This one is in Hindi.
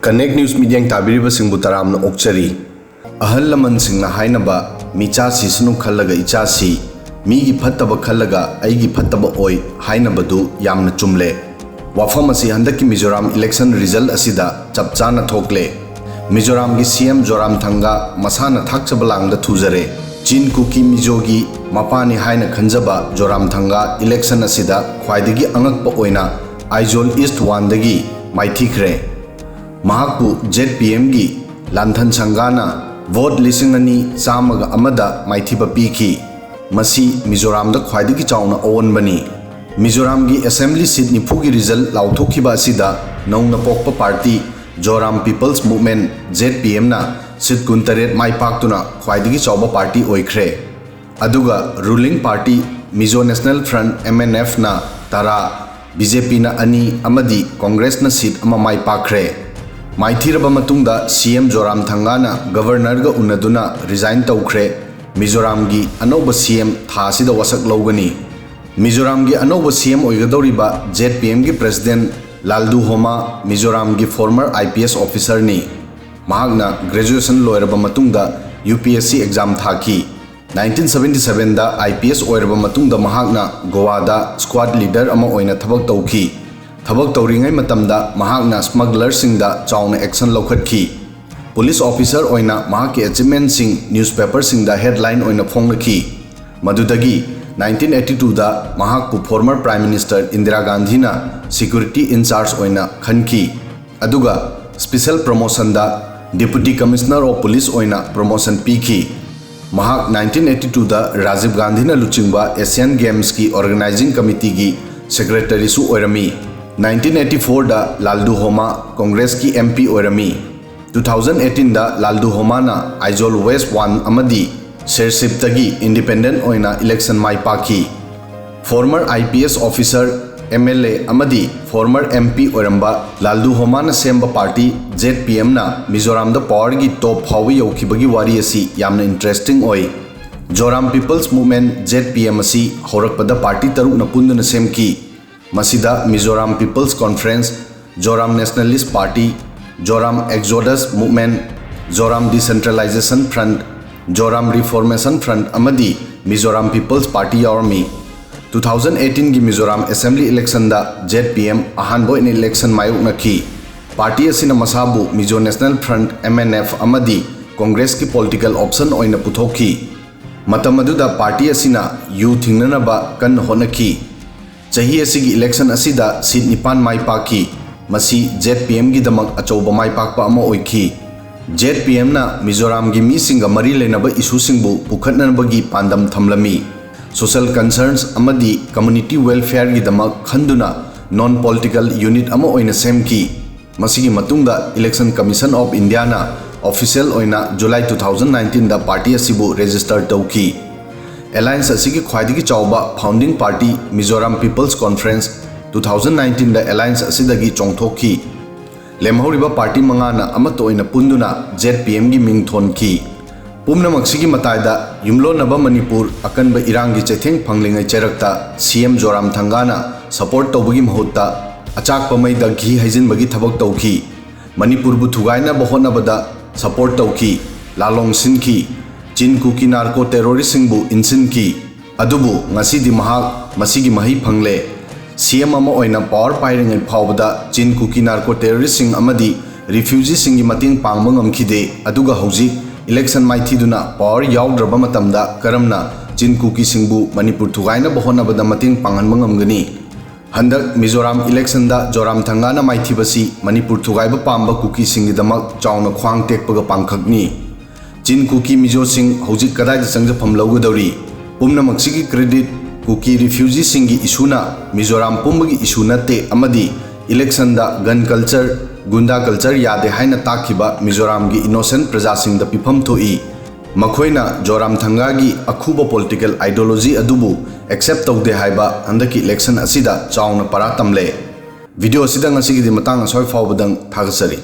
कनेक्ट न्यूज मीडिया ताबीरिबसिंगबु तरामना ओक्चरी अहल लमन सिंगना हाइनबा मिचा सिसनु खल्लगा इचासी मीगी फत्तब खल्लगा आइगी फत्तब ओय हाइनबदु यामना चुमले वाफम असि हंदकी मिजोराम इलेक्शन रिजल्ट असिदा चपचाना थोकले मिजोराम की सीएम जोरामथंगा मसाना थाकचबलांगदा थुजरे चीन कुकी मिजोगी मपानी हाइना खंजबा जोरामथंगा इलेक्शन असिदा ख्वाइदगी अंगकप ओइना आइजोल ईस्ट वानदगी माइथिखरे महाकु ZPM की लांथन संगाना वोट लिसिंग अनि चामग अमदा माइथिबा पीखी मसी मिजोराम द ख्वाइदगी चाउना ओवनबनी मिजोराम की असेंबली सीट निफु की रिजल्ट लाउथोखिबा असिदा नौना पोकपा party Zoram people's movement ZPM ना सीट कुंतरेट माइपाक्तुना ख्वाइदगी चौबा पार्टी ओइख्रे अदुगा ruling party Mizo national front MNF ना तारा BJP ना अनि अमदी कांग्रेस ना सीट अमा माइपाख्रे माइथीरबा मतुंगदा CM जोरामथंगा ना गवर्नर गा उन्नदुना रिजाइन तौख्रे मिजोराम की अनौब CM थासिदा वसक लौगनी मिजोराम की अनौब CM ओइगदौरिबा ZPM की प्रेसिडेंट लालदू होमा मिजोराम की फॉर्मर IPS ऑफिसर नी महागना ग्रेजुएशन लोयरबा मतुंगदा UPSC एग्जाम थाकी 1977 दा IPS ओइरबा मतुंगदा महागना गोवादा स्क्वाड लीडर अमा ओइना थबक तौखी थबक तौरिंगै मतमदा महागना स्मगलर सिंगदा चाउना एक्शन लौखटखी पुलिस ऑफिसर ओइना महाके अचीवमेंट सिंग न्यूज़पेपर सिंगदा हेडलाइन ओइना फोंगलखी मदुदगी 1982 दा महाकु former prime minister Indira Gandhi ना सिक्योरिटी इंचार्ज ओइना खनखी अदुगा स्पेशल प्रमोशन दा डिप्यूटी कमिश्नर ऑफ पुलिस ओइना प्रमोशन पीखी महाक 1982 दा राजीव गांधी ना लुचिंगबा एशियन गेम्स की ऑर्गेनाइजिंग कमिटी की सेक्रेटरी सु ओइरमी 1984 दा लालदू होमा कांग्रेस की MP ओइरमी 2018 दा लालदू होमा ना आइजोल वेस्ट 1 अमदी शेरशिप इंडिपेंडेंट ओइना इलेक्शन माई पाखी फॉर्मर IPS ऑफिसर MLA अमदी फॉर्मर MP ओइरंबा लालदू होमा ना सेंबा पार्टी ZPM ना मिजोराम दा पावर की टॉप फावी यौखिबगी वारी असि यामना इंटरेस्टिंग ओइ जोराम पीपल्स मूवमेंट ZPM असि होरकपदा पार्टी तरुक ना पुंदुना सेमकी मसीदा Mizoram people's conference Zoram nationalist party Zoram exodus movement Zoram decentralisation front Zoram reformation front अमदी मिजोराम पीपल्स पार्टी यावरमी 2018 की मिजोराम असेंबली इलेक्शन दा ZPM अहानबो इन इलेक्शन मायोकनखी पार्टी असिना मसाबु मिजो नेशनल फ्रंट MNF अमदी कांग्रेस की पॉलिटिकल ऑप्शन ओइना पुथोखी मतम अदुदा पार्टी असिना यू थिंगननबा कन होनखी चाही असिगी इलेक्शन असिदा सीट निपान माई पाखी मसी ZPM की दमक अचौबा माई पाकपा अमा ओइखी ZPM ना मिजोराम की मीसिंगा मरी लेनबा इशू सिंगबु पुखटनबगी पांदम थमलमी सोशल कंसर्न्स अमदी कम्युनिटी वेलफेयर की दमक खंदुना नॉन पॉलिटिकल यूनिट अमा ओइना सेमकी मसीगी मतुंगदा इलेक्शन कमीशन ऑफ इंडिया ना ऑफिशियल ओइना जुलाई 2019 दा पार्टी असिबु रजिस्टर तौखी एलायंस असिगी ख्वाइदगी चौबा founding party Mizoram people's conference 2019 दा एलायंस असिदगी चोंथोखी लेमहौरिबा पार्टी मंगाना अमत ओइना पुंदुना ZPM की मिंग थोनखी पुमनमक्सिगी मतायदा युमलोनबा मणिपुर अकनबा इरांगी चैथेंग फंगलिंगै चेरक्ता CM जोरामथंगाना सपोर्ट तौबगी महुत्ता अचाकपा मैदा घी हैजिनबगी थबक तौखी मणिपुरबु थुगाइनबा होनबदा सपोर्ट तौखी लालोंग सिनखी चीन कुकी नार्को टेरोरिस्टसिंगबु इनसिनखी अदुबु ngasiदी महाक मसीगी मही फंगले CM अमा ओइना पावर पाइरिंगै फावबदा चीन कुकी नार्को टेरोरिस्टसिंग अमदी रिफ्यूजीसिंगी मतिंग पांगबा ngamkhide अदुगा हौजिक इलेक्शन माइथीदुना पावर यावद्रबा मतमदा करमना चीन कुकी सिंगबु मणिपुर थुगाइना बहोनबदा मतिंग पांगनबा ngamgani हंदक मिजोराम इलेक्शन दा जोरामथंगाना माइथीबसी मणिपुर थुगाइबा पांबा कुकी सिंगीदमक चाउना ख्वांग टेकपगा पांखकनी चीन कुकी मिजो सिंह हौजिक कदाइदा चंगजफम लौगदौरी पुमनमक्सिगी क्रेडिट कुकी रिफ्यूजी सिंगी इशूना मिजोराम पुंबगी इशू नते अमदी इलेक्शन दा गन कल्चर गुंडा कल्चर यादे हाइना ताखिबा मिजोराम की इनोसेंट प्रजा सिंह दा पिफम थोई मखोइना जोरामथंगा की अखुबा पॉलिटिकल आइडियोलॉजी अदुबु एक्सेप्ट तौदे हाइबा हंदकी इलेक्शन असिदा चाउना परा तमले वीडियो असिदा ngasiगी matang asoi fawbadang thagasari।